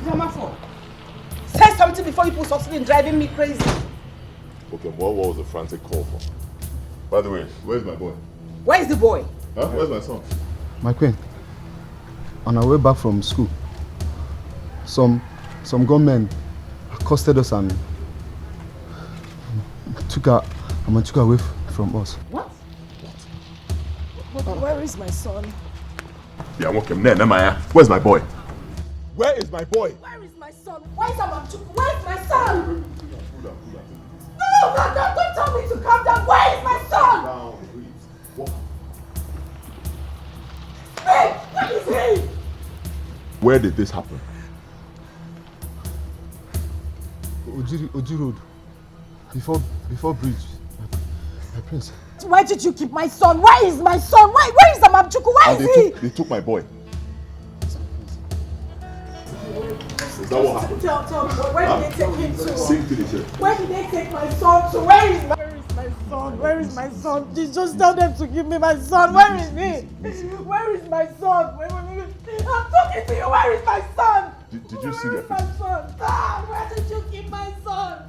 drama for? Say something before you put succeed in driving me crazy. Okay, what was the frantic call for? By the way, where's my boy? Where is the boy? Huh? Where's my son? My queen, on our way back from school, some gunmen accosted us and took her away from us. What? But where is my son? Yeah, okay, where's my boy? Where is my boy? Where is my son? Where's my son? No, don't tell me to calm down. Where is my son? Down, breathe. What? Hey, what is he? Where did this happen? Oji Road. Before bridge. My prince. Where did you keep my son? Where is my son? Where is Amamchuku? Where is he? They took my boy. Is that what happened? Tell me, where did they take him to? Sing to the church. Where did they take my son to? Where is my son? Where is my son? Just tell them to give me my son. Where is he? Where is my son? I'm talking to you. Where is my son? Did you see their picture? Where is my son? Where did you keep my son?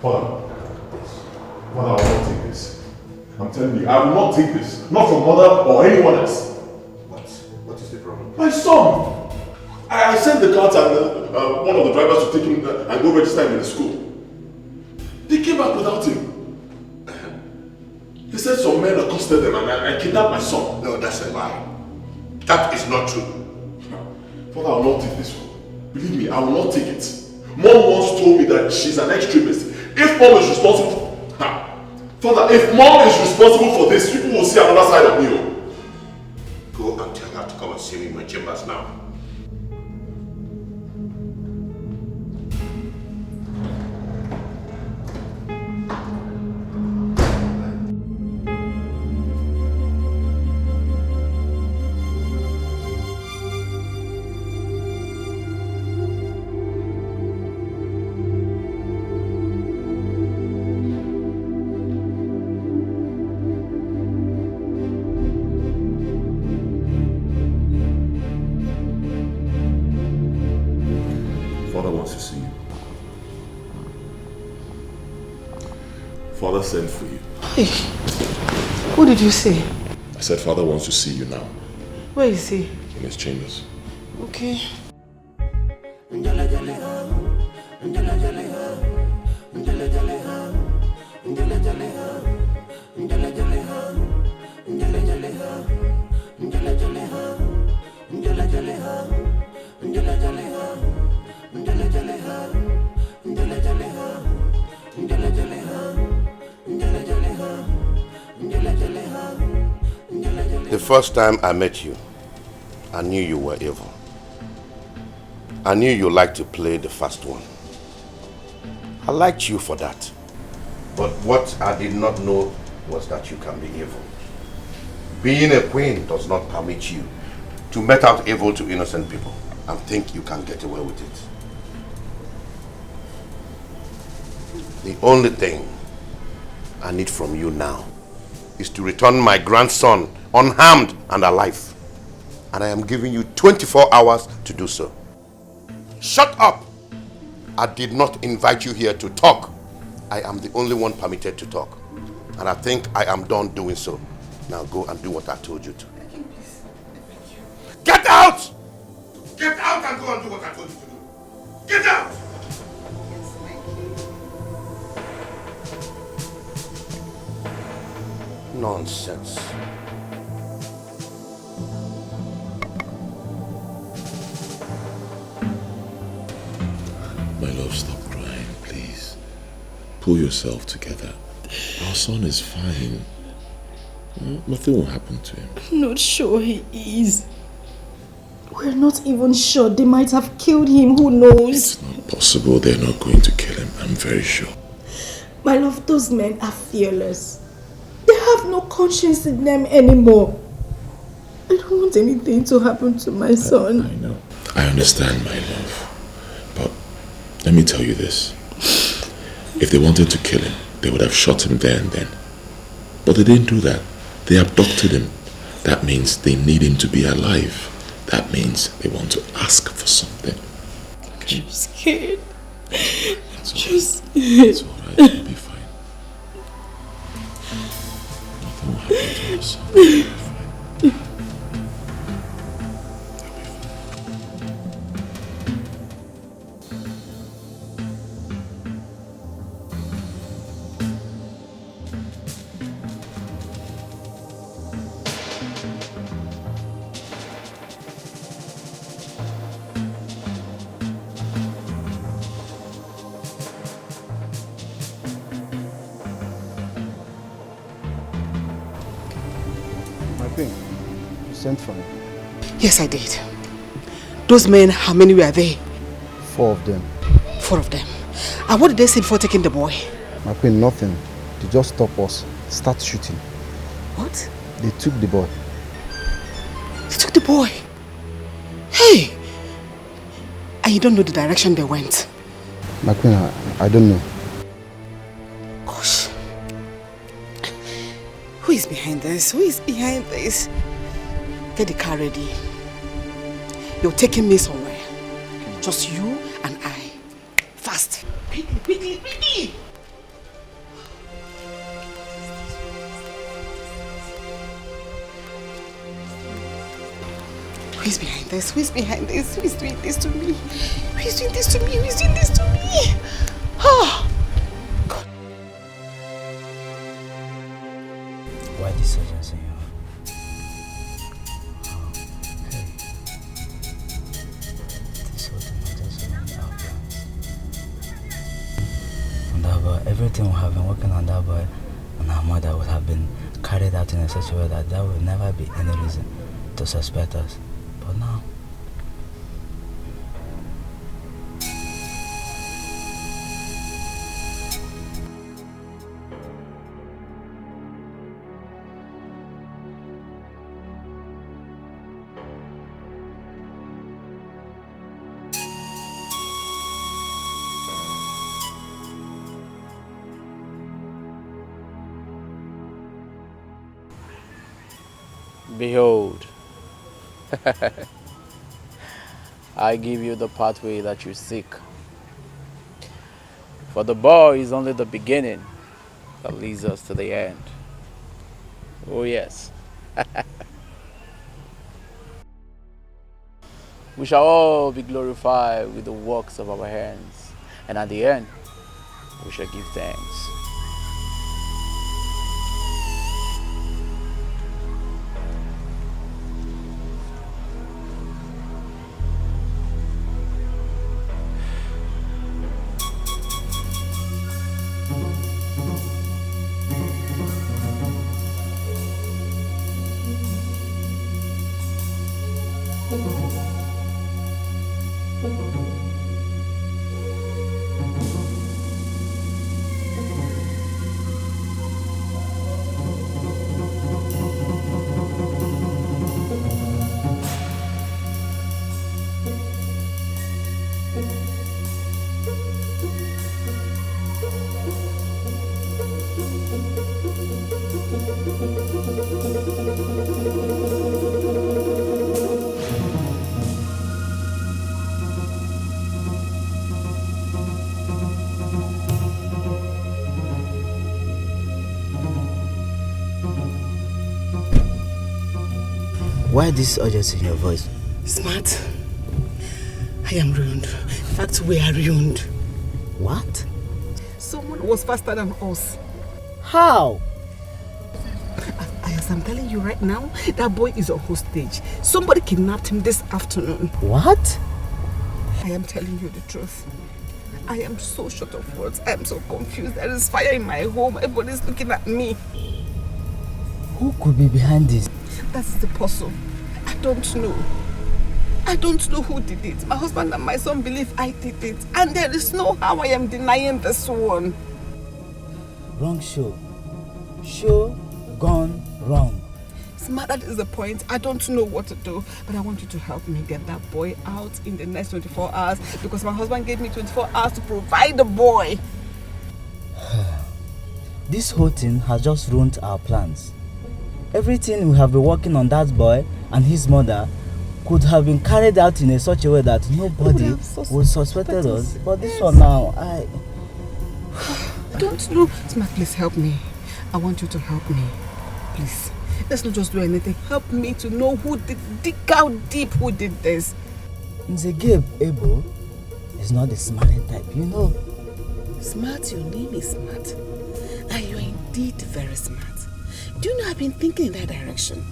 Father, I will not take this. I'm telling you, I will not take this. Not from mother or anyone else. What is the problem? My son! I sent the cards and one of the drivers to take him and go register him in the school. They came back without him. They said some men accosted them and I kidnapped my son. No, that's a lie. That is not true. Father, I will not take this one. Believe me, I will not take it. Mom once told me that she's an extremist. If mom is responsible, Father, if mom is responsible for this, people will see another side of me. Go and tell her to come and see me in my chambers now. Father sent for you. Hey, what did you say? I said Father wants to see you now. Where is he? In his chambers. Okay. The first time I met you, I knew you were evil. I knew you liked to play the fast one. I liked you for that. But what I did not know was that you can be evil. Being a queen does not permit you to met out evil to innocent people and think you can get away with it. The only thing I need from you now is to return my grandson unharmed and alive. And I am giving you 24 hours to do so. Shut up! I did not invite you here to talk. I am the only one permitted to talk. And I think I am done doing so. Now go and do what I told you to. Please. Get out! Get out and go and do what I told you to do. Get out! Nonsense. My love, stop crying, please. Pull yourself together. Our son is fine. Nothing will happen to him. I'm not sure he is. We're not even sure. They might have killed him. Who knows? It's not possible. They're not going to kill him. I'm very sure. My love, those men are fearless. They have no conscience in them anymore. I don't want anything to happen to my son. I know. I understand, my love. But let me tell you this. If they wanted to kill him, they would have shot him there and then. But they didn't do that. They abducted him That means they need him to be alive. That means they want to ask for something. Okay? I'm scared. It's alright. You'll be fine. Nothing will happen to your son. You'll be fine. You sent for me. Yes, I did. Those men, how many were they? 4 of them. 4 of them. And what did they say before taking the boy? My queen, nothing. They just stop us, start shooting. What? They took the boy. They took the boy? Hey! And you don't know the direction they went? My queen, I don't know. Gosh. Who is behind this? Who is behind this? Get the car ready. You're taking me somewhere. Just you and I. Fast. Quickly, quickly, quickly! Who is behind this? Who is behind this? Who is doing this to me? Who is doing this to me? Who is doing this to me? Oh! God. Why this urgency? Everything we have been working on that boy and our mother would have been carried out in such a way that there would never be any reason to suspect us. But now, behold, I give you the pathway that you seek. For the boy is only the beginning that leads us to the end. Oh yes. We shall all be glorified with the works of our hands, and at the end, we shall give thanks. why this urgency in your voice? Smart. I am ruined. In fact, we are ruined. What? Someone was faster than us. How? As I'm telling you right now, that boy is a hostage. Somebody kidnapped him this afternoon. What? I am telling you the truth. I am so short of words. I am so confused. There is fire in my home. Everybody's looking at me. Who could be behind this? That's the puzzle. I don't know. I don't know who did it. My husband and my son believe I did it. And there is no how I am denying this one. Wrong show. Show gone wrong. Smart, that is the point. I don't know what to do. But I want you to help me get that boy out in the next 24 hours. Because my husband gave me 24 hours to provide the boy. This whole thing has just ruined our plans. everything we have been working on that boy and his mother could have been carried out in such a way that nobody would suspect us. But this one now, I don't know. Smart, please help me. I want you to help me. Please. Let's not just do anything. Help me to know who did, dig out deep who did this. Nzegeb Ebo is not the smiling type, you know. Smart, your name is Smart. And you're indeed very smart. Do you know I've been thinking in that direction?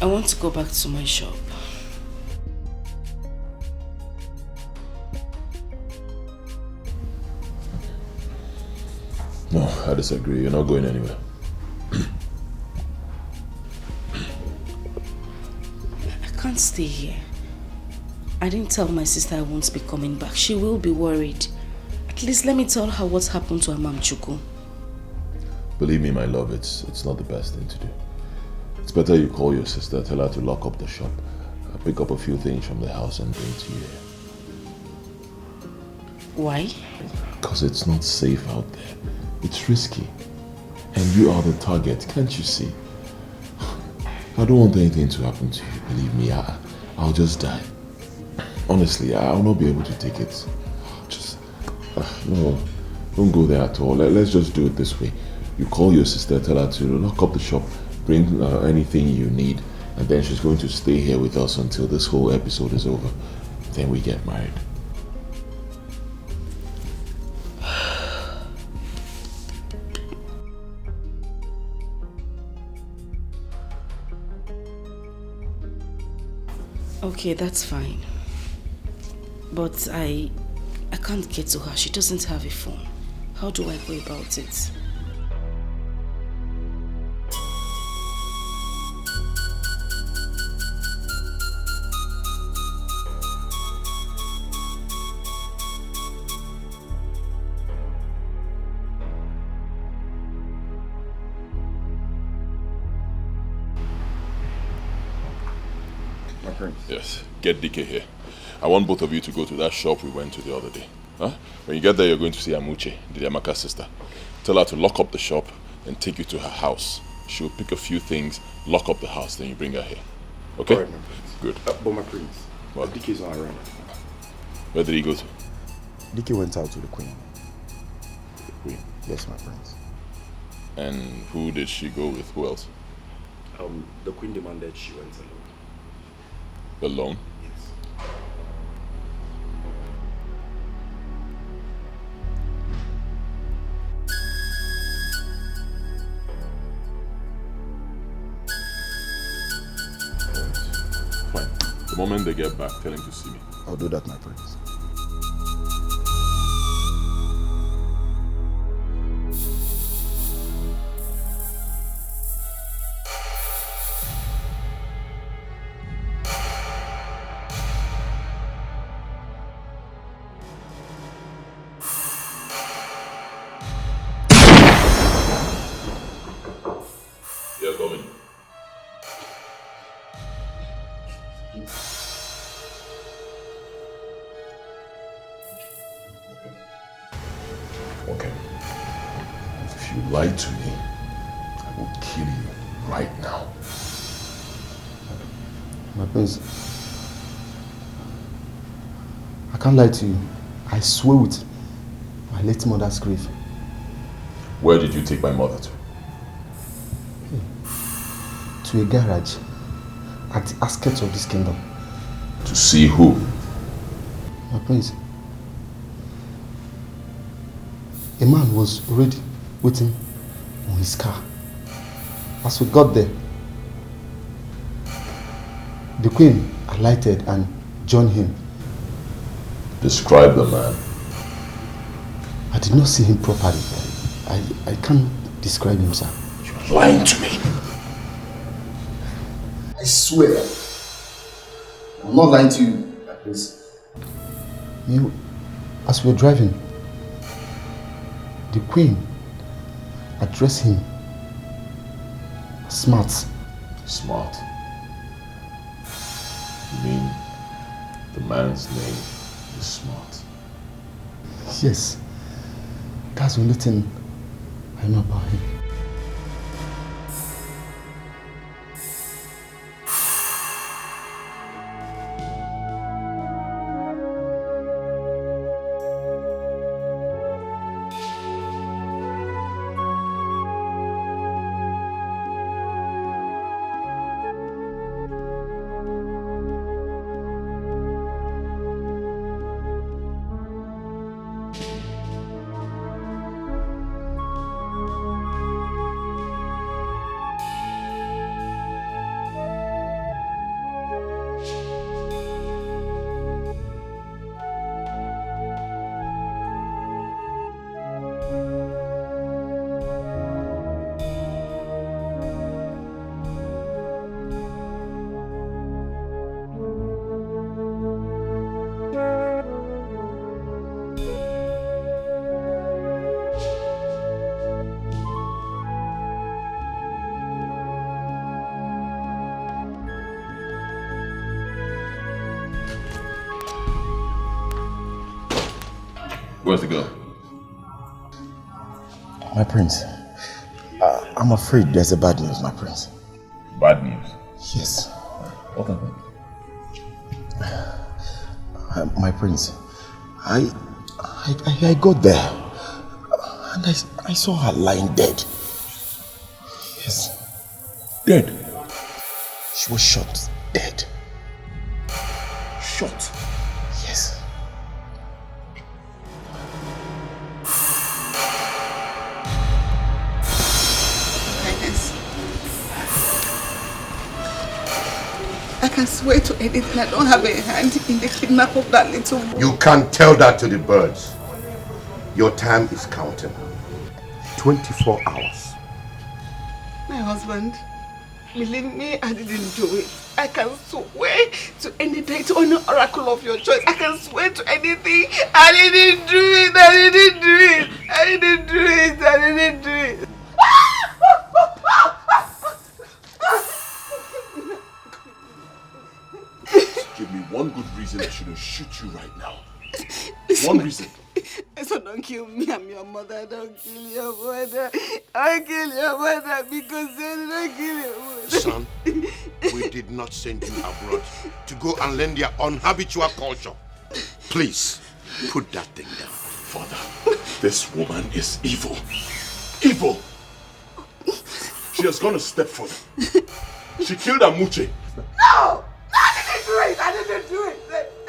I want to go back to my shop. No, I disagree. You're not going anywhere. I can't stay here. I didn't tell my sister I won't be coming back. She will be worried. At least let me tell her what's happened to her Mam Chuku. Believe me, my love, it's not the best thing to do. It's better you call your sister, tell her to lock up the shop, pick up a few things from the house and bring to you here. Why? Because it's not safe out there. It's risky. And you are the target, can't you see? I don't want anything to happen to you, believe me. I'll just die. Honestly, I'll not be able to take it. Just, no, don't go there at all. Let's just do it this way. You call your sister, tell her to lock up the shop, bring anything you need, and then she's going to stay here with us until this whole episode is over. Then we get married. Okay, that's fine. But I can't get to her. She doesn't have a phone. How do I go about it? Yes, get Dikeh here. I want both of you to go to that shop we went to the other day. Huh? When you get there, you're going to see Amuche, Didiamaka's sister. Tell her to lock up the shop and take you to her house. She'll pick a few things, lock up the house, then you bring her here. Okay? All right, my prince. Good. But my prince, Dikeh's not around. Where did he go to? Dikeh went out to the queen. The queen? Yes, my prince. And who did she go with? Who else? The queen demanded she went alone. Alone? Yes. Fine. The moment they get back, tell him to see me. I'll do that, my prince. Okay. If you lie to me, I will kill you right now. My prince, I can't lie to you. I swear with my late mother's grave. Where did you take my mother to? To a garage at the outskirts of this kingdom. To see who? My prince, a man was already waiting on his car. As we got there, the queen alighted and joined him. Describe the man. I did not see him properly. I can't describe him, sir. You're lying to me. I swear. I'm not lying to you, please. As we were driving, the queen addressed him smart. Smart? You mean the man's name He's smart. Yes. That's the only thing I know about him. Where's the girl? My prince, I'm afraid there's a bad news, my prince. Bad news? Yes. What happened? My prince, I got there and I saw her lying dead. Yes. Dead? She was shot dead. Shot? Yes. I can swear to anything. I don't have a hand in the kidnap of that little boy. You can't tell that to the birds. Your time is counting. 24 hours. My husband, believe me, I didn't do it. I can swear to anything, to any oracle of your choice. I can swear to anything. I didn't do it. I didn't do it. I didn't do it. I didn't do it. Give me one good reason I shouldn't shoot you right now. One reason. So don't kill me, I'm your mother. Don't kill your mother. I kill your mother because they didn't kill your mother. Son, we did not send you abroad to go and learn their unhabitual culture. Please, put that thing down. Father, this woman is evil. Evil! She has gone a step further. She killed Amuche. No! I didn't do it! I didn't do it!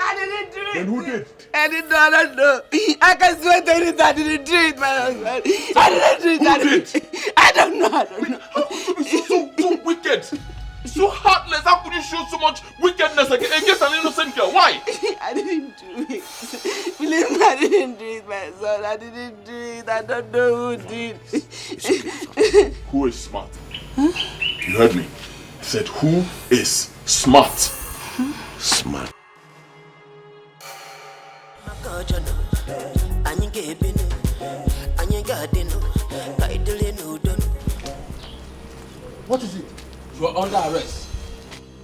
I didn't do it! Then who did? I did not know. I can swear to anything. I didn't do it, my husband. I didn't do it. Who did? I don't know. I don't know. How could you be so wicked? So heartless. How could you show so much wickedness against an innocent girl? Why? I didn't do it. Believe me, I didn't do it, my son. I didn't do it. I don't know who did. Who is smart? Huh? You heard me. I said, who is smart? Smart. What is it? You are under arrest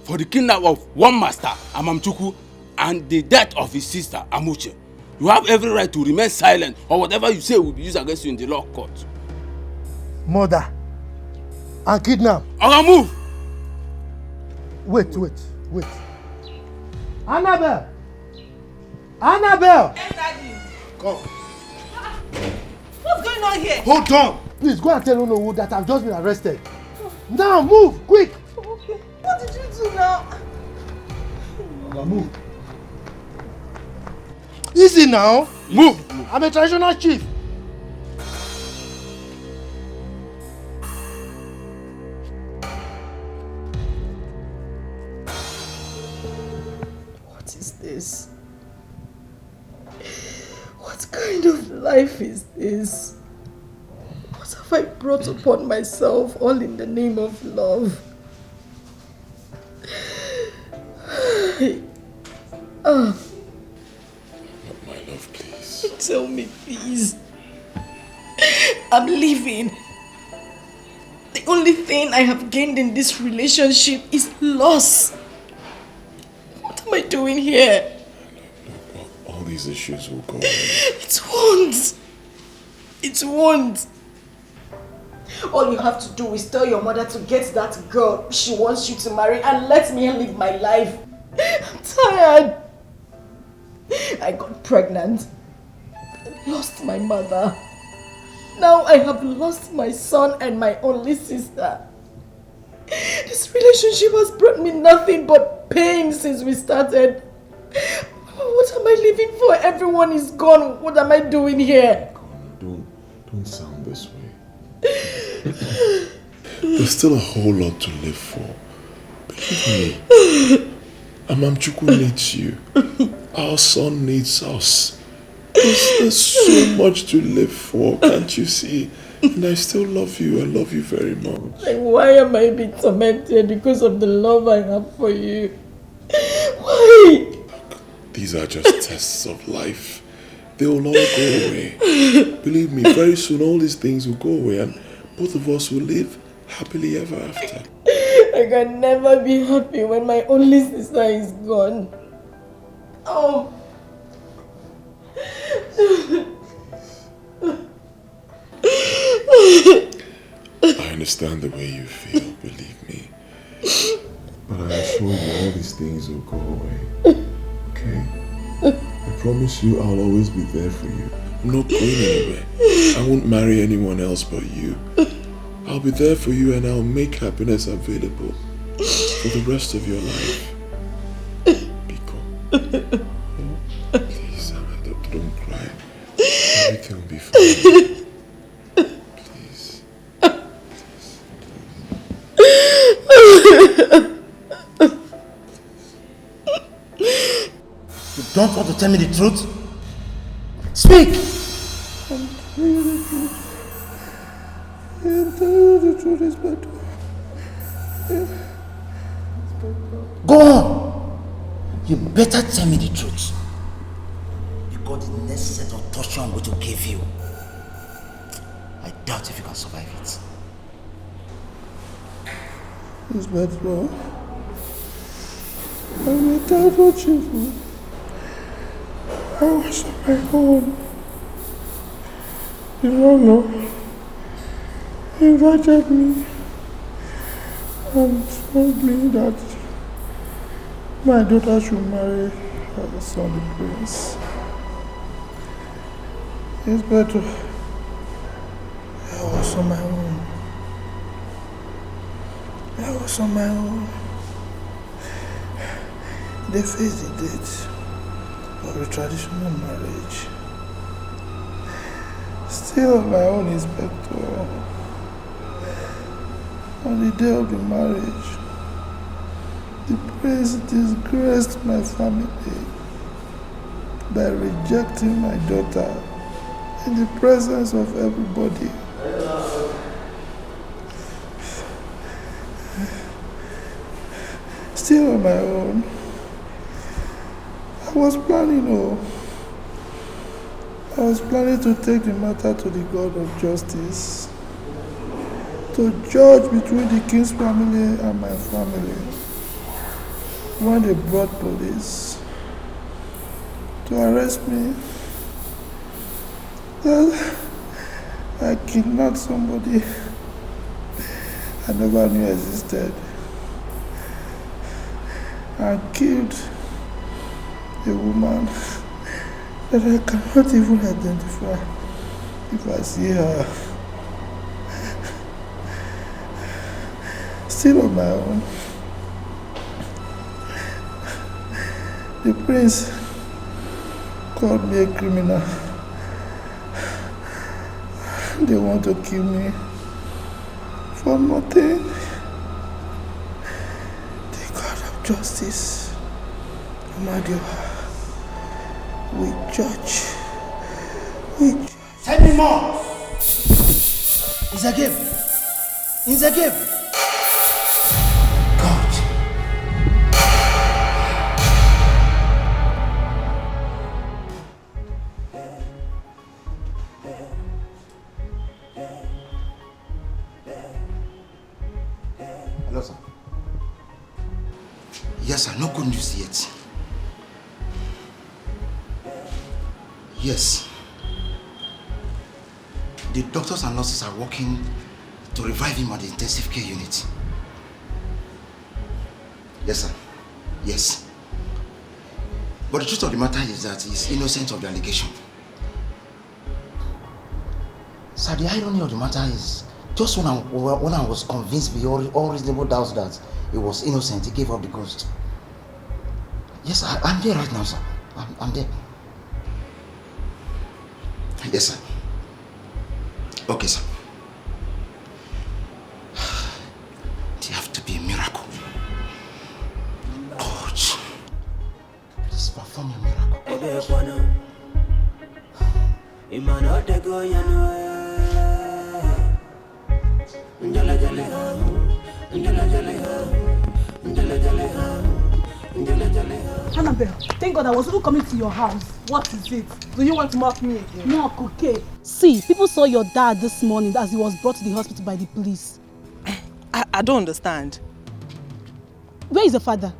for the kidnap of one master, Amamchuku, and the death of his sister, Amuche. You have every right to remain silent, or whatever you say will be used against you in the law court. Murder and kidnap. I'll move. Wait. Annabelle! Annabelle! Hey, Daddy. Come. What's going on here? Hold on! Please go and tell Unowu that I've just been arrested. Now move, quick! Okay. What did you do now? Now move. Easy now. Move. I'm a traditional chief. What is this? What kind of life is this? What have I brought upon myself, all in the name of love? My love, please. Tell me, please. I'm leaving. The only thing I have gained in this relationship is loss. What am I doing here? All these issues will go away. It won't. It won't. All you have to do is tell your mother to get that girl she wants you to marry and let me live my life. I'm tired. I got pregnant. Lost my mother. Now I have lost my son and my only sister. This relationship has brought me nothing but pain since we started. What am I living for? Everyone is gone. What am I doing here? Don't sound this way. There's still a whole lot to live for. Believe me. Amamchukwu needs you. Our son needs us. There's so much to live for, can't you see? And I still love you. I love you very much. Like, why am I being tormented because of the love I have for you? Why? These are just tests of life. They will all go away. Believe me, very soon all these things will go away and both of us will live happily ever after. I can never be happy when my only sister is gone. Oh. I understand the way you feel, believe me. But I assure you all these things will go away. Okay? I promise you I'll always be there for you. I'm not going anywhere. I won't marry anyone else but you. I'll be there for you and I'll make happiness available for the rest of your life. Biko. Please, don't cry. Everything will be fine. Please. You don't want to tell me the truth? Speak! I'm telling you the truth. I'm telling you the truth, Inspector. Go on! You better tell me the truth. Because the next set of torture I'm going to give you, I doubt if you can survive it. Inspector, I'm entitled children. I was on my own. The landlord invited me and told me that my daughter should marry her son, the prince. It's better. I was on my own. I was on my own. They fixed the date of a traditional marriage. Still on my own, Inspector. On the day of the marriage, the prince disgraced my family by rejecting my daughter in the presence of everybody. Still on my own, I was planning to take the matter to the God of justice, to judge between the king's family and my family. When they brought police to arrest me, well, I kidnapped somebody I never knew existed. I killed a woman that I cannot even identify if I see her. Still on my own. The prince called me a criminal. They want to kill me for nothing. The God of justice, Amadioha, we judge. Tell me more! It's a game. It's a game. God. Hello, sir. Yes, sir. No good news yet. Yes. The doctors and nurses are working to revive him at the intensive care unit. Yes, sir. Yes. But the truth of the matter is that he's innocent of the allegation. Sir, the irony of the matter is, just when I was convinced beyond all reasonable doubts that he was innocent, he gave up the ghost. Yes, I'm there right now, sir. I'm there. Yes, sir. Okay, sir. There have to be a miracle. God, please perform a miracle. Annabelle, thank God I was even coming to your house. What is it? Do you want to mock me again? Mock, okay. See, people saw your dad this morning as he was brought to the hospital by the police. I don't understand. Where is your father?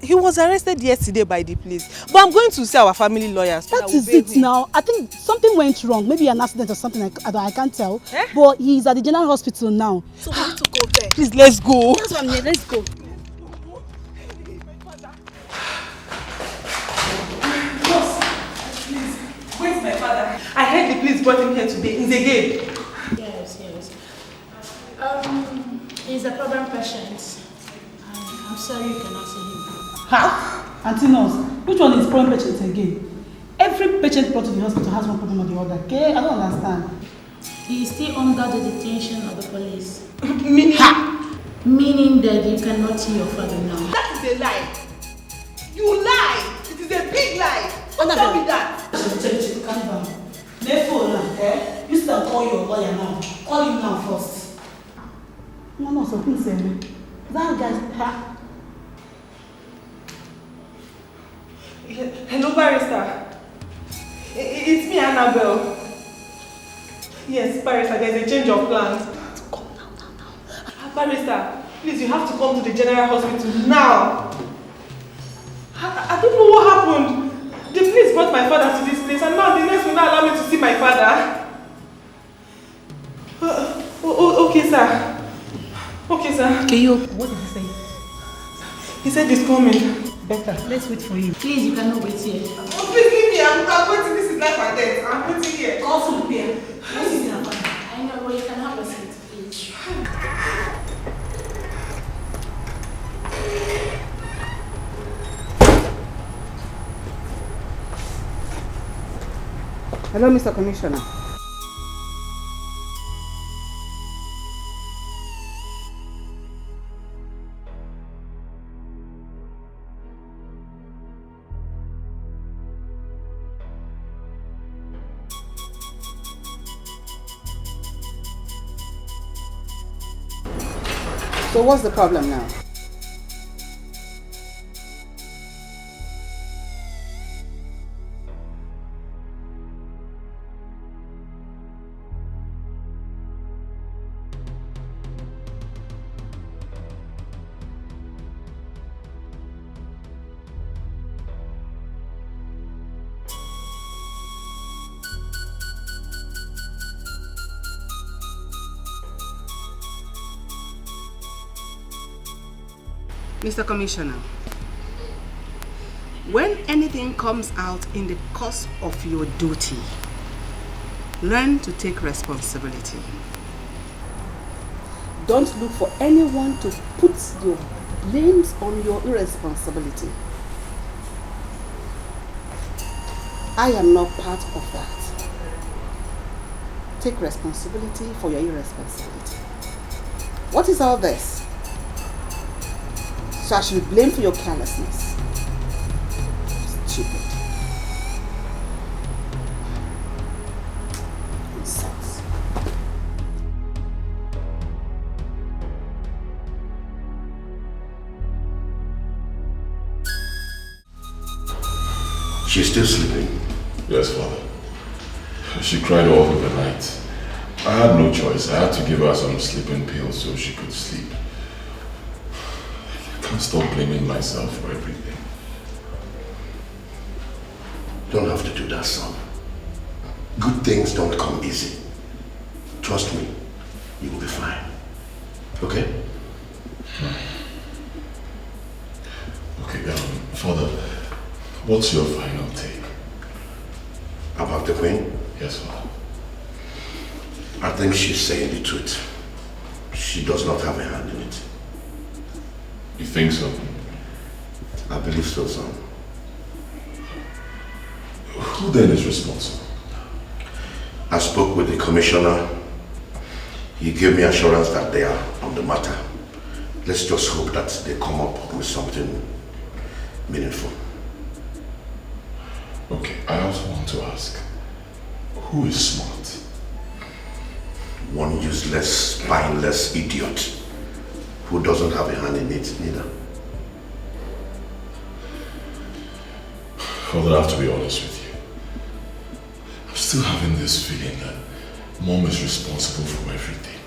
He was arrested yesterday by the police. But I'm going to see our family lawyers. That is it now. I think something went wrong. Maybe an accident or something. I can't tell. Eh? But he's at the general hospital now. So we need to go there. Please, let's go. That's what I'm here. Let's go. Where's my father? I heard the police brought him here today. He's again. Yes. He's a problem patient. I'm sorry you cannot see him. How? Auntie Nurse, which one is problem patient again? Every patient brought to the hospital has one problem or the other. Okay? I don't understand. He is still under the detention of the police. Meaning? Meaning that you cannot see your father now. That is a lie. You lie. It is a big lie. Don't tell me that. Calm down. Therefore, eh? You still call your lawyer now. Call him now first. No, so please say me. That guy. Hello, barrister. It's me, Annabelle. Yes, barrister, there's a change of plans. Come now. Barrister, please, you have to come to the general hospital now. I don't know what happened. The police brought my father to this place and now the nurse will not allow me to see my father. Okay, sir. Okay, sir. What did he say? He said he's coming. Better. Let's wait for you. Please, you cannot wait here. Oh, please leave me. I'm waiting. This is life and death. I'm waiting here. Call food here. I know, but you can have a seat, please. Hello, Mr. Commissioner. So what's the problem now? Mr. Commissioner, when anything comes out in the course of your duty, learn to take responsibility. Don't look for anyone to put your blames on your irresponsibility. I am not part of that. Take responsibility for your irresponsibility. What is all this? So I should be blamed for your carelessness. Stupid. Nonsense. She's still sleeping? Yes, Father. She cried all through the night. I had no choice. I had to give her some sleeping pills so she could sleep. I can't stop blaming myself for everything. don't have to do that, son. Good things don't come easy. Trust me, you will be fine. Okay? Okay, Father, what's your final take? About the Queen? Yes, Father. I think she's saying the truth. She does not have a hand in it. You think so? I believe so, son. Who then is responsible? I spoke with the commissioner. He gave me assurance that they are on the matter. Let's just hope that they come up with something meaningful. Okay, I also want to ask, who is smart? One useless, spineless idiot who doesn't have a hand in it neither. Father, I have to be honest with you. I'm still having this feeling that Mom is responsible for everything.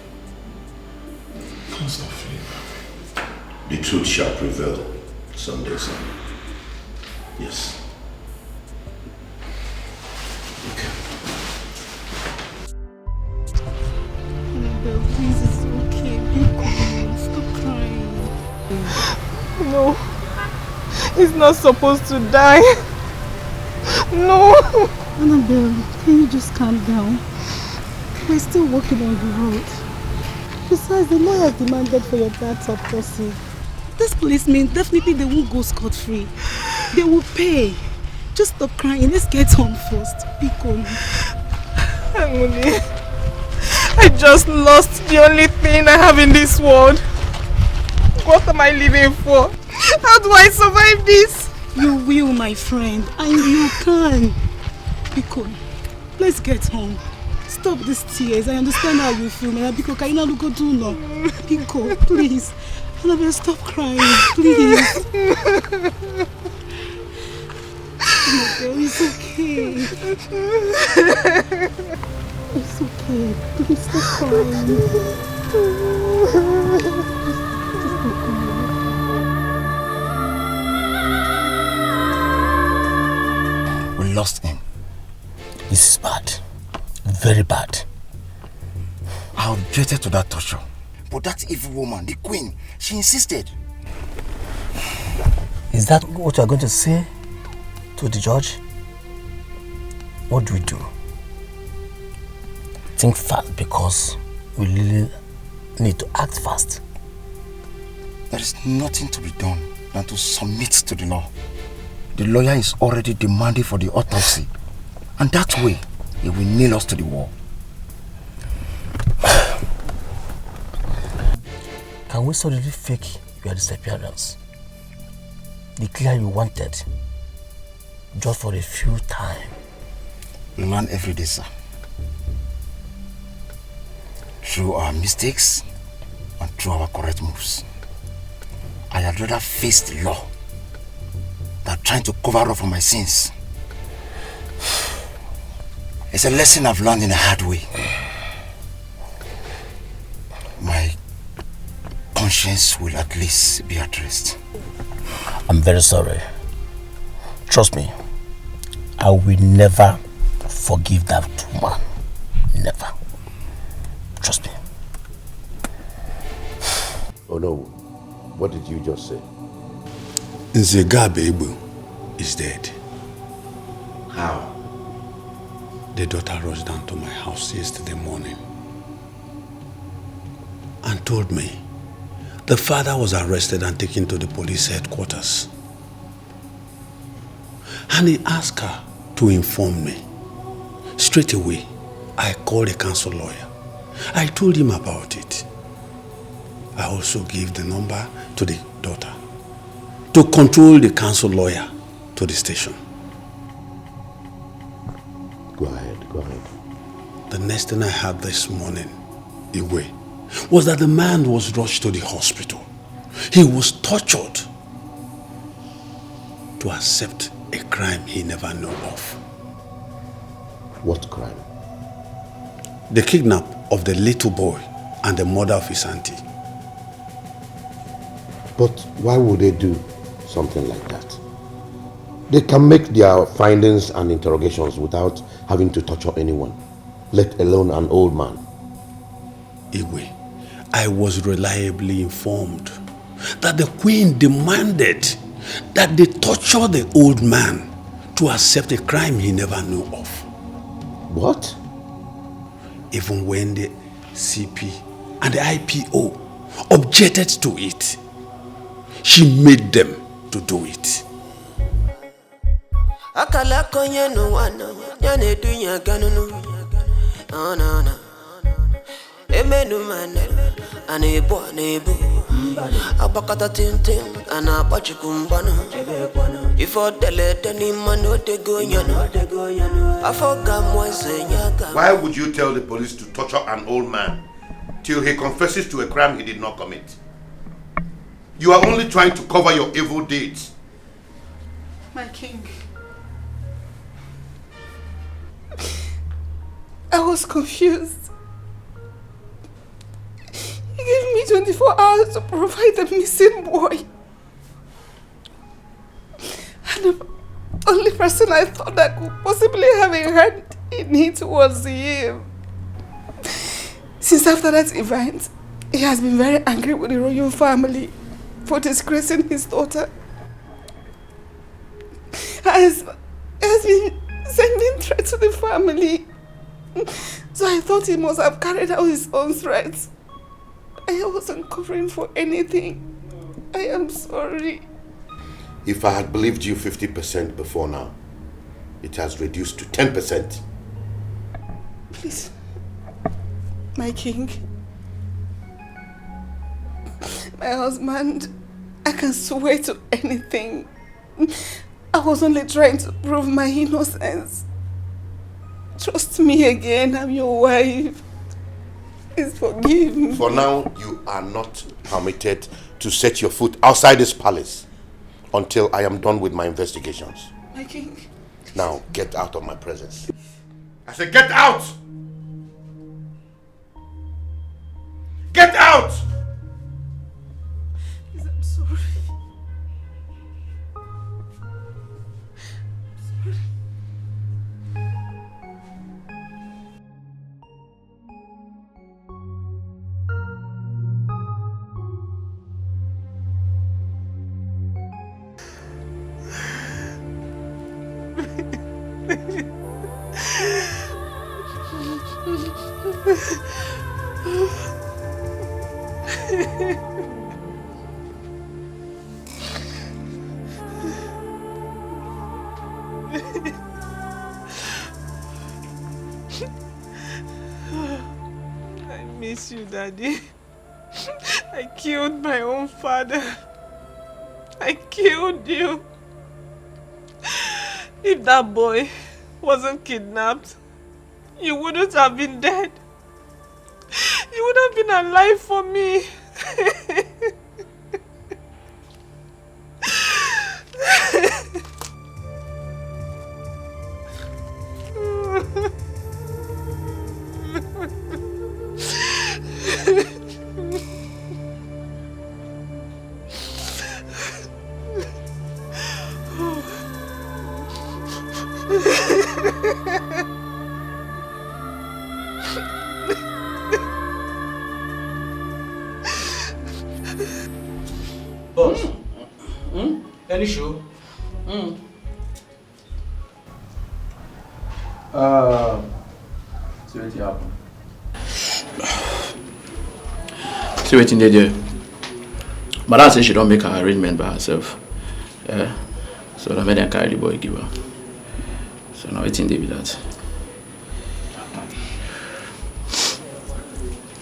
I can't stop feeling that way. The truth shall prevail someday, son. Yes. Okay. Annabelle, please, it's okay. Be calm. Stop crying. No. He's not supposed to die. No. Annabelle, can you just calm down? We're still working on the road. Besides, the lawyer demanded for your dad's autopsy. This policemen, definitely they won't go scot-free. They will pay. Just stop crying. Let's get home first. Be calm. Anguni, I just lost the only thing I have in this world. What am I living for? How do I survive this? You will, my friend, and you can. Biko, let's get home. Stop these tears. I understand how you feel, man. Biko, can you not go do no? Biko, please. Annabelle, stop crying, please. Annabelle, it's okay. It's okay. Please stop crying. We lost him. This is bad. Very bad. I objected to that torture. But that evil woman, the queen, she insisted. Is that what you are going to say to the judge? What do we do? Think fast, because we really need to act fast. There is nothing to be done than to submit to the law. The lawyer is already demanding for the autopsy, and that way he will nail us to the wall. Can we suddenly fake your disappearance? Declare you wanted, just for a few time. We learn every day, sir. Through our mistakes and through our correct moves. I had rather face the law than trying to cover up for my sins. It's a lesson I've learned in a hard way. My conscience will at least be at rest. I'm very sorry. Trust me, I will never forgive that woman. Never. Trust me. Oh no, what did you just say? Nzegabebu is dead. How? The daughter rushed down to my house yesterday morning and told me the father was arrested and taken to the police headquarters. And he asked her to inform me. Straight away, I called a council lawyer. I told him about it. I also gave the number to the daughter to control the council lawyer to the station. Go ahead, go ahead. The next thing I heard this morning, Iwe, was that the man was rushed to the hospital. He was tortured to accept a crime he never knew of. What crime? The kidnap of the little boy and the mother of his auntie. But why would they do something like that? They can make their findings and interrogations without having to torture anyone, let alone an old man. Igwe, I was reliably informed that the queen demanded that they torture the old man to accept a crime he never knew of. What? Even when the CP and the IPO objected to it, she made them to do it. Why would you tell the police to torture an old man till he confesses to a crime he did not commit? You are only trying to cover your evil deeds. My king, I was confused. He gave me 24 hours to provide the missing boy. And the only person I thought that could possibly have a hand in it was him. Since after that event, he has been very angry with the royal family for disgracing his daughter. He has been sending threats to the family. So I thought he must have carried out his own threats. I wasn't covering for anything. I am sorry. If I had believed you 50% before now, it has reduced to 10%. Please, my king, my husband, I can swear to anything. I was only trying to prove my innocence. Trust me again, I'm your wife. Please forgive me. For now, you are not permitted to set your foot outside this palace until I am done with my investigations. My king. Now, get out of my presence. I said, get out! Get out! Please, I'm sorry. I miss you, Daddy. I killed my own father. I killed you. If that boy wasn't kidnapped, you wouldn't have been dead. You would have been alive for me. Boss, any show? See what happen. See what they do. Madam says she don't make her arrangement by herself. Yeah. So I made them carry the boy give her. So now it's in there with that.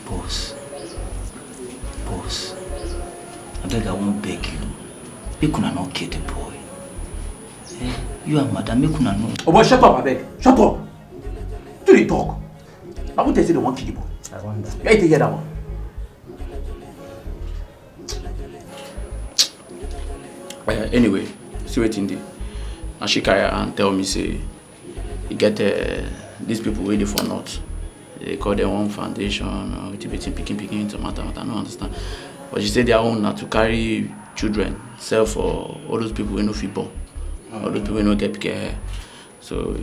Boss, I beg, I won't beg you. You could not kill the boy. Eh? You and madam, you could not know. Oh boy, shut up, I beg. Shut up. Do they talk? I won't tell you they want to kill the boy. I wonder. You ain't to hear that one. Anyway, see what in there. And she carry her and tell me say, you get these people waiting for not. They call their own foundation or picking tomato. I don't understand. But she said their own not to carry children, sell for all those people who no fit born. All the people no get pick hair. So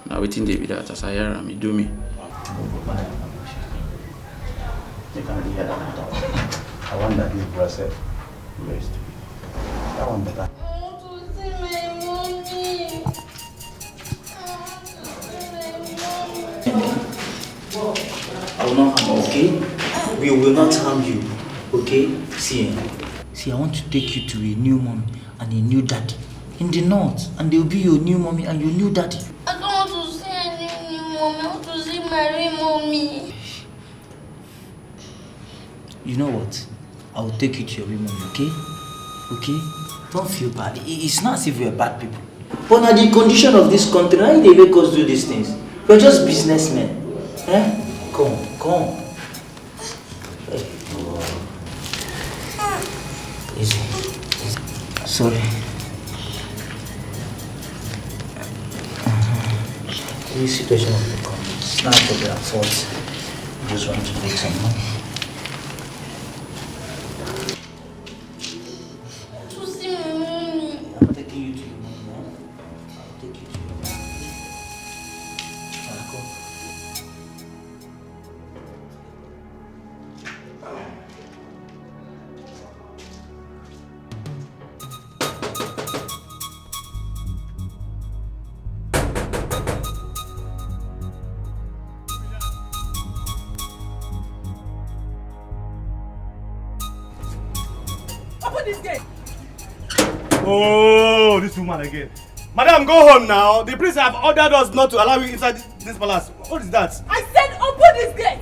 now waiting they be that as I hear me do me. You can hear that. I want that this brass very stupid. That one better. I want to see my mommy. I will not harm you, okay? We will not harm you, okay? See, I want to take you to a new mommy and a new daddy in the north, and they will be your new mommy and your new daddy. I don't want to see any new mommy. I want to see my real mommy. You know what? I will take you to your real mommy, okay? Okay? Don't feel bad. It's not as if we are bad people. But now the condition of this country, how they make us do these things? We're just businessmen. Eh? Come. Hey. Easy. Sorry. This situation of the country, it's not for their fault. I just want to make some money. To see my mommy. I'm taking you to your mom now. I'll take you to your mom. Come. Open this gate! Oh, this woman again. Madam, go home now. The priest have ordered us not to allow you inside this palace. What is that? I said open this gate!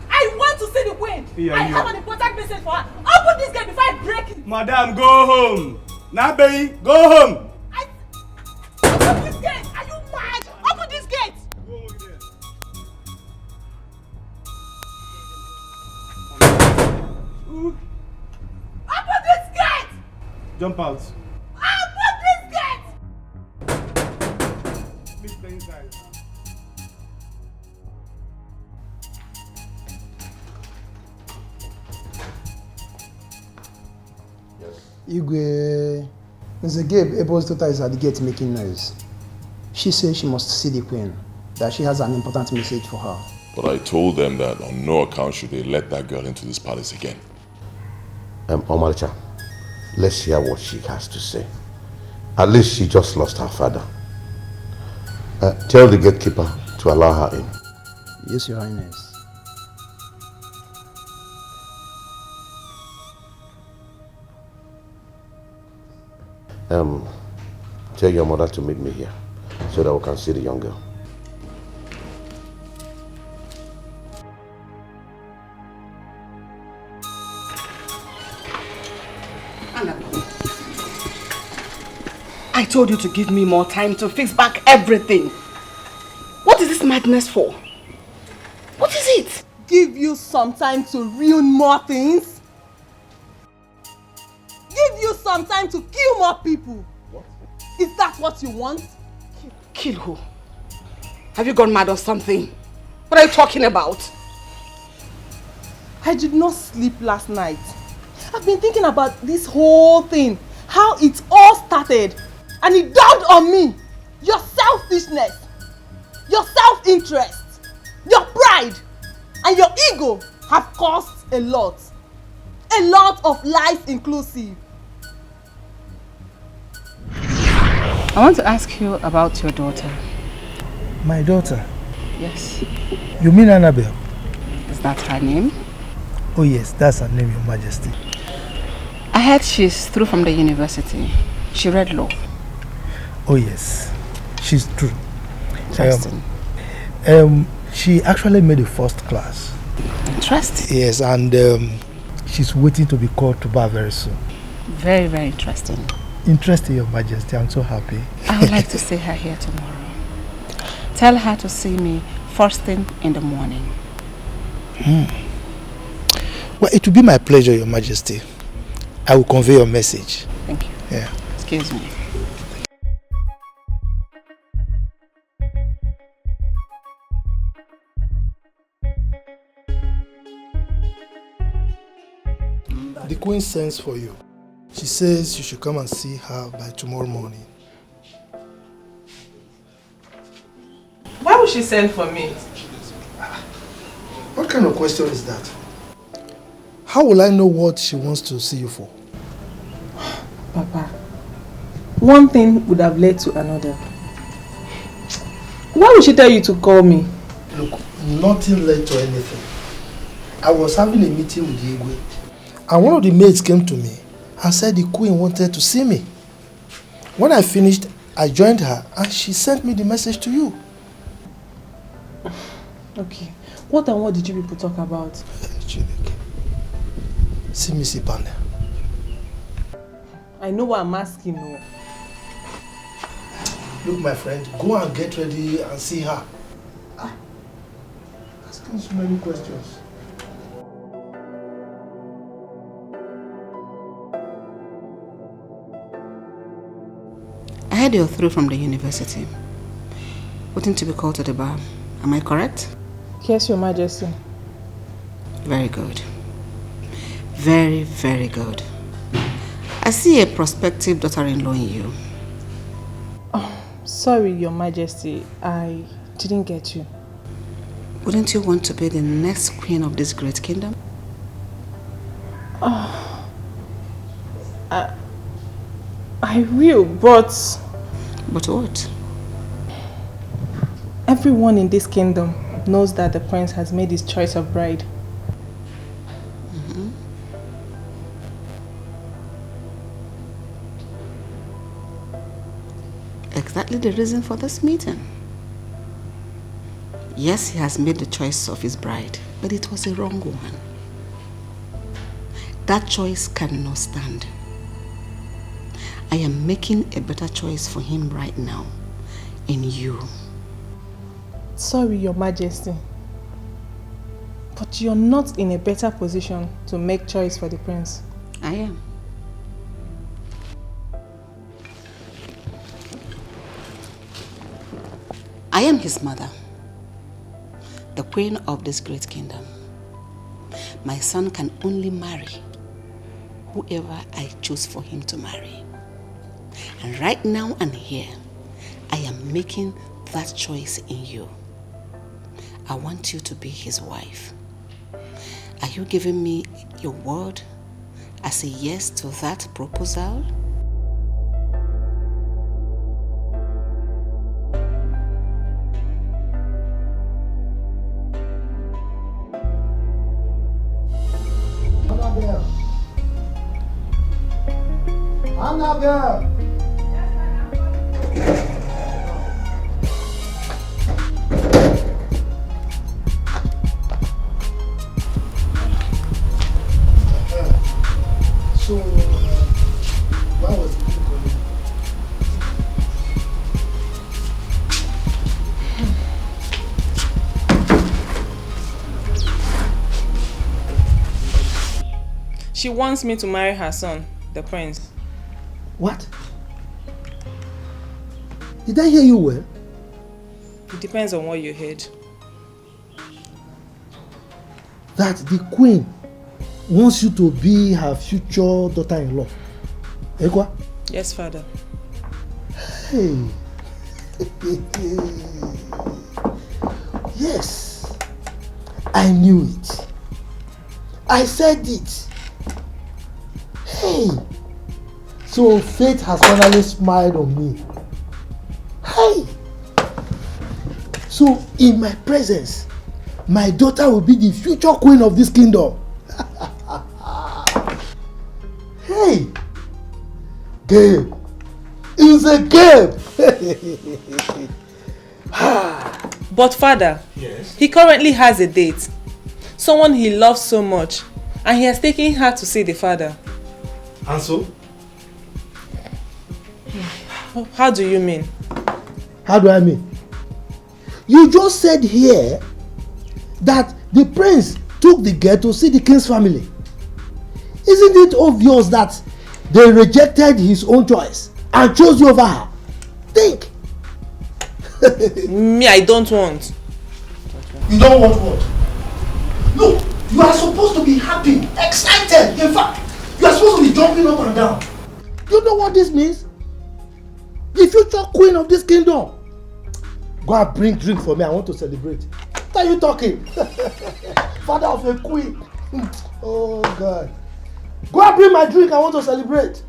I want to see the queen! Yeah, I have an important message for her. Open this gate before I break it! Madam, go home. Nabe, go home. Open this gate! Are you mad? Open this gate! Open this gate! Jump out. Open this gate! Please stay inside. Igwe, Mr. Gabe Ebo's daughter is at the gate making noise. She says she must see the queen, that she has an important message for her. But I told them that on no account should they let that girl into this palace again. Omaricha, let's hear what she has to say. At least she just lost her father. Tell the gatekeeper to allow her in. Yes, Your Highness. Tell your mother to meet me here so that we can see the young girl. I told you to give me more time to fix back everything. What is this madness for? What is it? Give you some time to ruin more things? Give you some time to kill more people? What? Is that what you want? Kill who? Have you gone mad or something? What are you talking about? I did not sleep last night. I've been thinking about this whole thing, how it all started, and it dawned on me. Your selfishness, your self-interest, your pride, and your ego have caused a lot of lives inclusive. I want to ask you about your daughter. My daughter? Yes. You mean Annabelle? Is that her name? Oh yes, that's her name, Your Majesty. I heard she's through from the university. She read law. Oh yes, she's true. Interesting. She actually made the first class. Interesting. Yes, and she's waiting to be called to bar very soon. Very, very interesting. Interesting, Your Majesty. I'm so happy. I would like to see her here tomorrow. Tell her to see me first thing in the morning. Well, it will be my pleasure, Your Majesty. I will convey your message. Thank you. Yeah. Excuse me. The Queen sends for you. She says you should come and see her by tomorrow morning. would she send for me? What kind of question is that? How will I know what she wants to see you for? Papa, one thing would have led to another. Why would she tell you to call me? Look, nothing led to anything. I was having a meeting with Igwe, and one of the maids came to me and said the queen wanted to see me. When I finished, I joined her and she sent me the message to you. Okay. What and what did you people talk about? See me, Sipane. I know what I'm asking you. Look, my friend, go and get ready and see her. Asking so many questions. I heard you're through from the university. Waiting to be called to the bar. Am I correct? Yes, Your Majesty. Very good. Very, very good. I see a prospective daughter-in-law in you. Oh, sorry, Your Majesty. I didn't get you. Wouldn't you want to be the next queen of this great kingdom? Oh, I will, but... But what? Everyone in this kingdom knows that the prince has made his choice of bride. Mm-hmm. Exactly the reason for this meeting. Yes, he has made the choice of his bride, but it was a wrong one. That choice cannot stand. I am making a better choice for him right now, in you. Sorry, Your Majesty, but you're not in a better position to make choice for the prince. I am. I am his mother, the queen of this great kingdom. My son can only marry whoever I choose for him to marry. And right now and here, I am making that choice in you. I want you to be his wife. Are you giving me your word as a yes to that proposal? Annabelle! So, why was he calling? She wants me to marry her son, the prince. What? Did I hear you well? It depends on what you heard. That the queen wants you to be her future daughter-in-law. Ekwa? Yes, father. Hey. Yes. I knew it. I said it. Hey. So fate has finally smiled on me. Hey. So in my presence, my daughter will be the future queen of this kingdom. Hey, Gabe, it's a Gabe. But father, yes, he currently has a date. Someone he loves so much, and he has taken her to see the father. And so? How do you mean? How do I mean? You just said here that the prince took the girl to see the king's family. Isn't it obvious that they rejected his own choice and chose you over her? Think. Me, I don't want. You don't want what? Look, you are supposed to be happy, excited. In fact, you are supposed to be jumping up and down. You know what this means? The future queen of this kingdom. Go and bring drink for me. I want to celebrate. What are you talking? Father of a queen. Oh God. Go and bring my drink. I want to celebrate.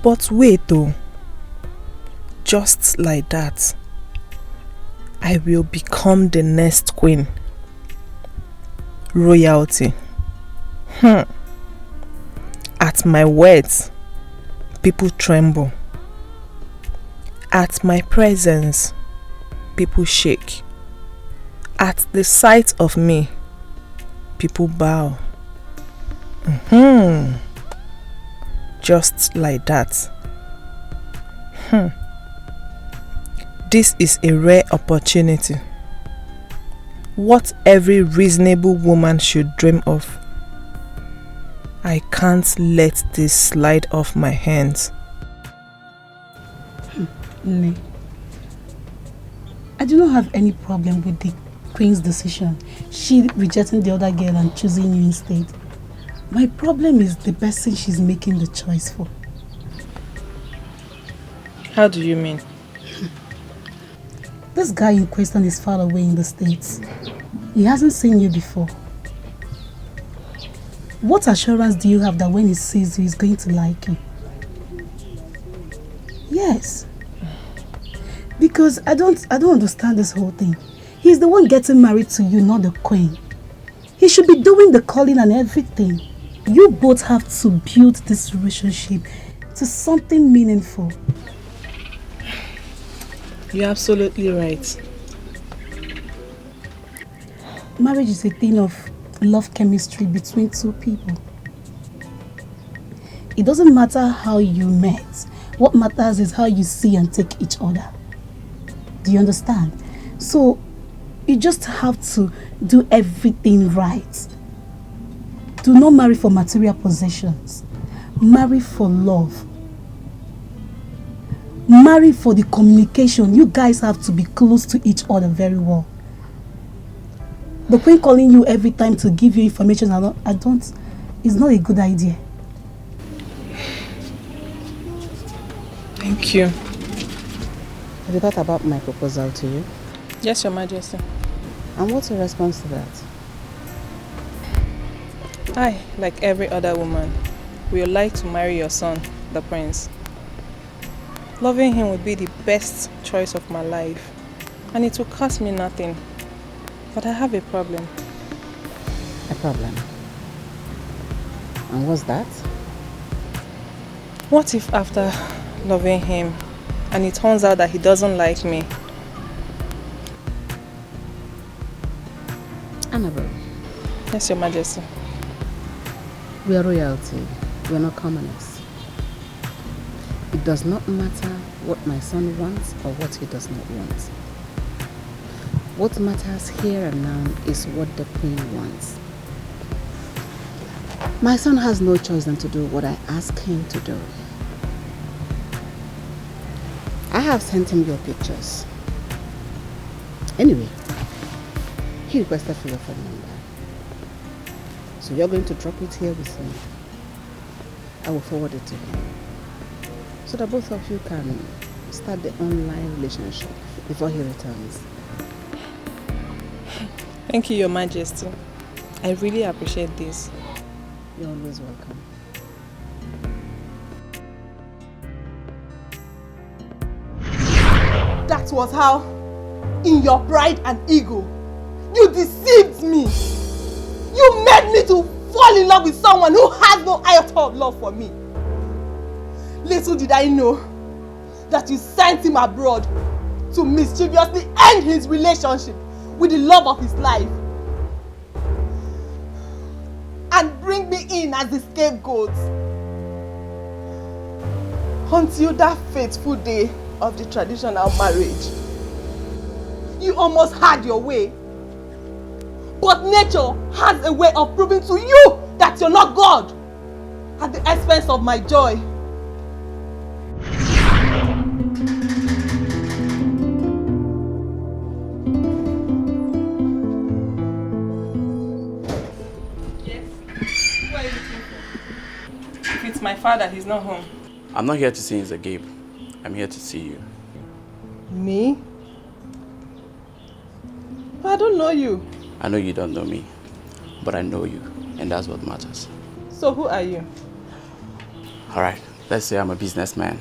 But wait though. Just like that, I will become the next queen. Royalty. At my words, people tremble. At my presence, people shake. At the sight of me, people bow. Just like that. This is a rare opportunity. What every reasonable woman should dream of. I can't let this slide off my hands. Nne, I do not have any problem with the Queen's decision. She rejecting the other girl and choosing you instead. My problem is the person she's making the choice for. How do you mean? This guy in question is far away in the States. He hasn't seen you before. What assurance do you have that when he sees you, he's going to like you? Yes. Because I don't understand this whole thing. He's the one getting married to you, not the Queen. He should be doing the calling and everything. You both have to build this relationship to something meaningful. You're absolutely right. Marriage is a thing of love chemistry between two people. It doesn't matter how you met. What matters is how you see and take each other. Do you understand? So, you just have to do everything right. Do not marry for material possessions. Marry for love. Marry for the communication. You guys have to be close to each other very well. The Queen calling you every time to give you information, it's not a good idea. Thank you. Have you thought about my proposal to you? Yes, Your Majesty. And what's your response to that? I, like every other woman, would like to marry your son, the prince. Loving him would be the best choice of my life, and it will cost me nothing. But I have a problem. A problem? And what's that? What if after loving him, and it turns out that he doesn't like me? Annabelle. Yes, Your Majesty. We are royalty. We are not commoners. It does not matter what my son wants or what he does not want. What matters here and now is what the Queen wants. My son has no choice than to do what I ask him to do. I have sent him your pictures. Anyway, he requested for your phone number. So you're going to drop it here with me. I will forward it to him, so that both of you can start the online relationship before he returns. Thank you, Your Majesty. I really appreciate this. You're always welcome. That was how, in your pride and ego, you deceived me. You made me to fall in love with someone who has no iota of love for me. Little did I know that you sent him abroad to mischievously end his relationship with the love of his life and bring me in as the scapegoat. Until that fateful day of the traditional marriage, you almost had your way. But nature has a way of proving to you that you're not God at the expense of my joy. Yes? Who are you looking for? If it's my father, he's not home. I'm not here to sing as a Gabe. I'm here to see you. Me? I don't know you. I know you don't know me, but I know you, and that's what matters. So who are you? Alright, let's say I'm a businessman,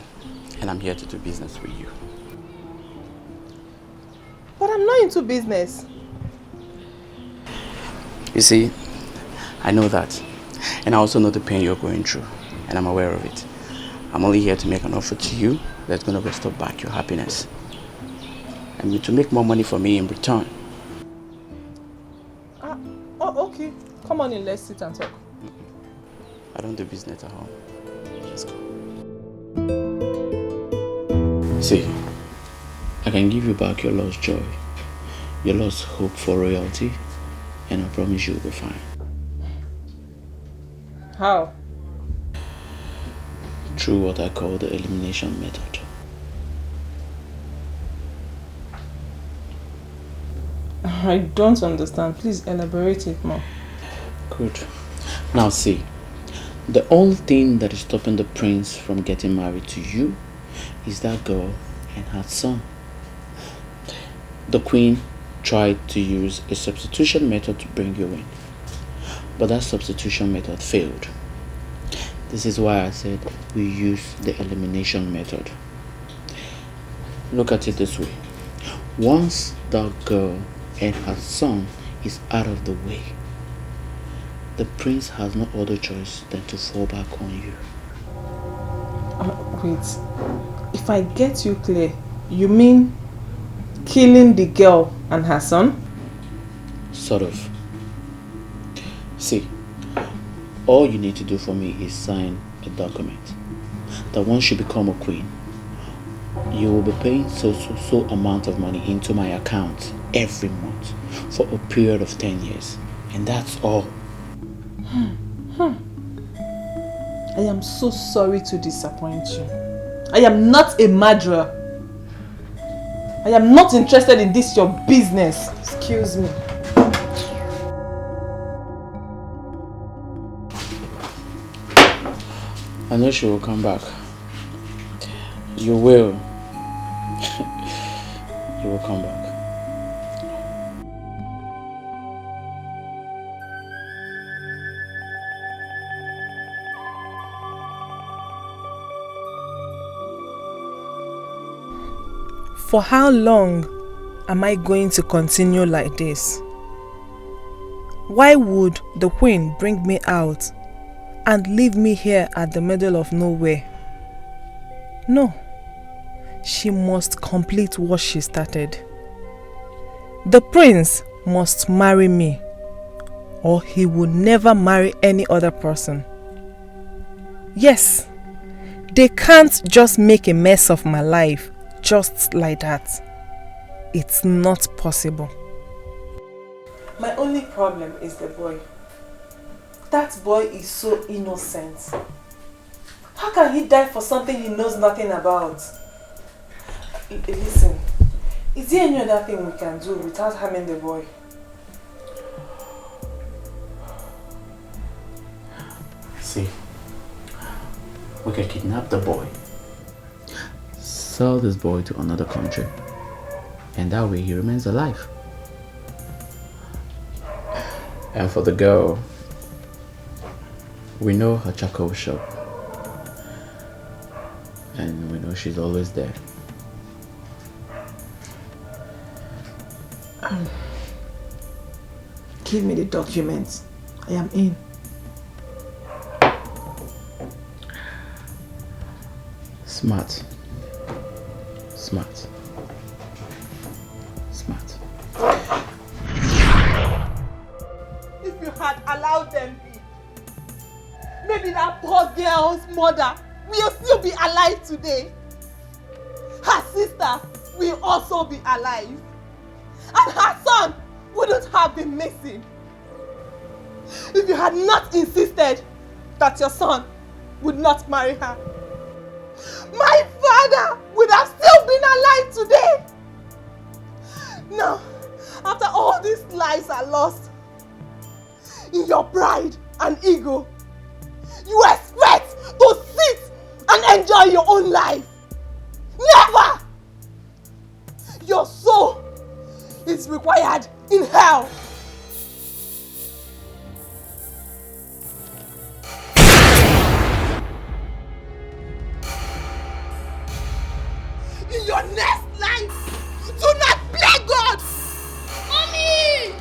and I'm here to do business with you. But I'm not into business. You see, I know that, and I also know the pain you're going through, and I'm aware of it. I'm only here to make an offer to you that's going to restore back your happiness, and to make more money for me in return. Oh, okay. Come on in, let's sit and talk. I don't do business at home. Let's go. See, I can give you back your lost joy, your lost hope for royalty, and I promise you'll be fine. How? Through what I call the elimination method. I don't understand. Please elaborate it more. Good. Now see, the only thing that is stopping the prince from getting married to you is that girl and her son. The queen tried to use a substitution method to bring you in, but that substitution method failed. This is why I said we use the elimination method. Look at it this way. Once that girl and her son is out of the way, the prince has no other choice than to fall back on you. Wait, if I get you clear, you mean killing the girl and her son? Sort of. See, all you need to do for me is sign a document that once you become a queen, you will be paying so amount of money into my account every month for a period of 10 years. And that's all. I am so sorry to disappoint you. I am not a murderer. I am not interested in this your business. Excuse me. I know she will come back. You will. You will come back. For how long am I going to continue like this? Why would the queen bring me out and leave me here at the middle of nowhere? No, she must complete what she started. The prince must marry me, or he will never marry any other person. Yes, they can't just make a mess of my life just like that. It's not possible. My only problem is the boy. That boy is so innocent. How can he die for something he knows nothing about? Listen, is there any other thing we can do without harming the boy? See, we can kidnap the boy, sell this boy to another country, and that way he remains alive. And for the girl, we know her charcoal shop, and we know she's always there. Give me the documents. I am in. Smart. Smart. Smart. If you had allowed them be, maybe that poor girl's mother will still be alive today. Her sister will also be alive. And her son wouldn't have been missing. If you had not insisted that your son would not marry her, my father would have still been alive today. Now, after all these lives are lost, in your pride and ego, you expect to sit and enjoy your own life. is required in hell. In your next life, do not play God! Mommy!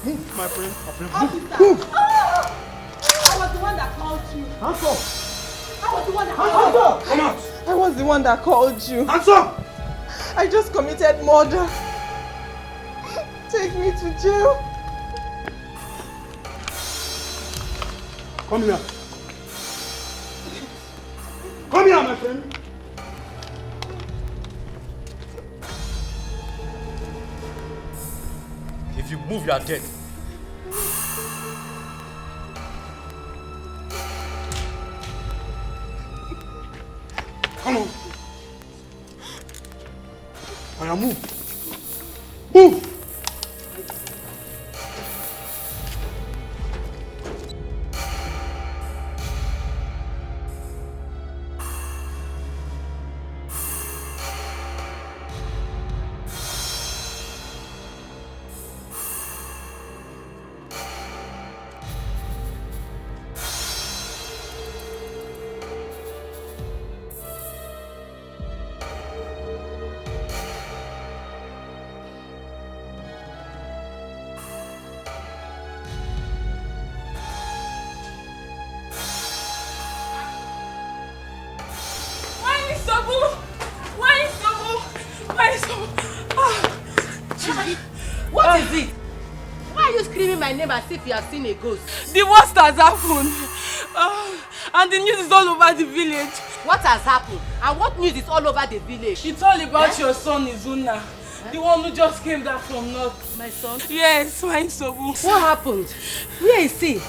Move, my friend. Officer! I was the one that called you. Hands up! I was the one that called you. Come out! I was the one that called you. Hands up! I just committed murder. Take me to jail. Come here. Come here, my friend. If you move, you are dead. Come on. Now move. Move. What is it? Why are you screaming my name as if you have seen a ghost? The worst has happened. And the news is all over the village. What has happened? And what news is all over the village? It's all about your son, Izuna. The one who just came back from north. My son? Yes, my Sobu. What happened? Where is he?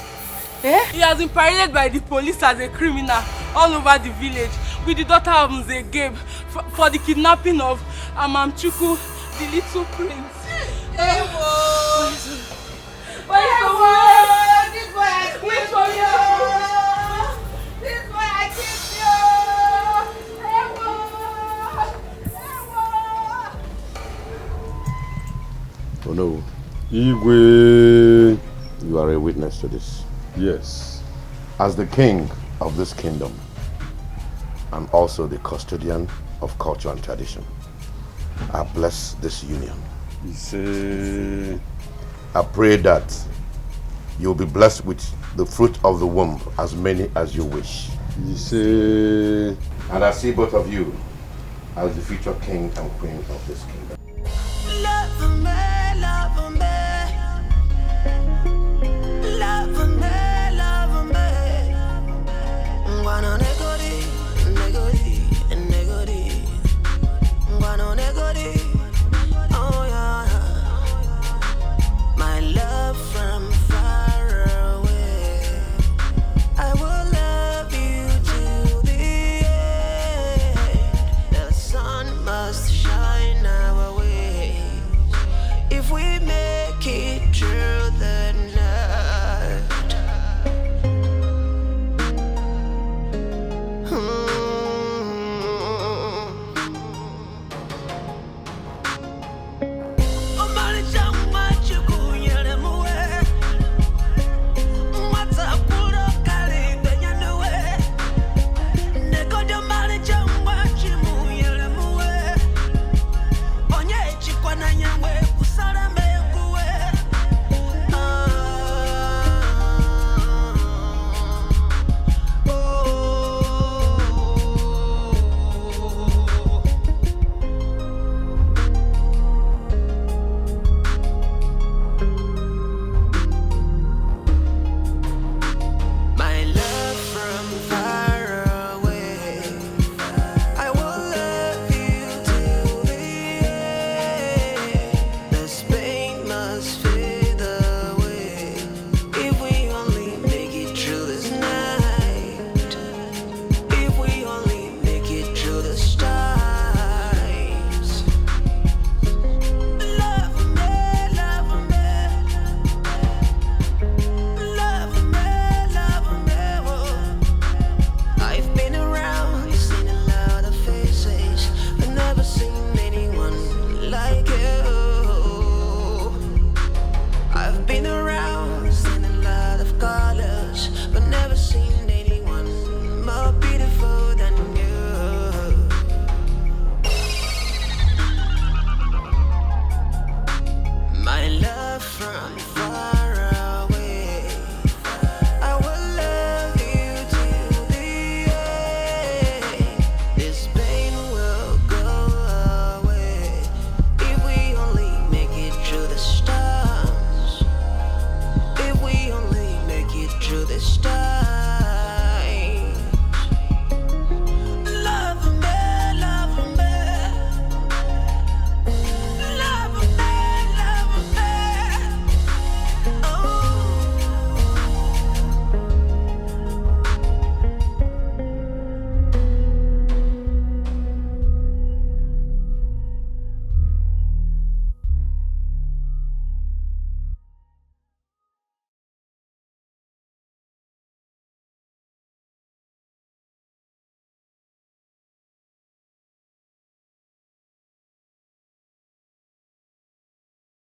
He has been paraded by the police as a criminal all over the village with the daughter of Nzegeb for the kidnapping of Amamchuku, the little prince. This boy I kissed you! This boy I kissed you! Oh no. Igwe, you are a witness to this. Yes. As the king of this kingdom, and also the custodian of culture and tradition, I bless this union. I pray that you'll be blessed with the fruit of the womb, as many as you wish. And I see both of you as the future king and queen of this kingdom.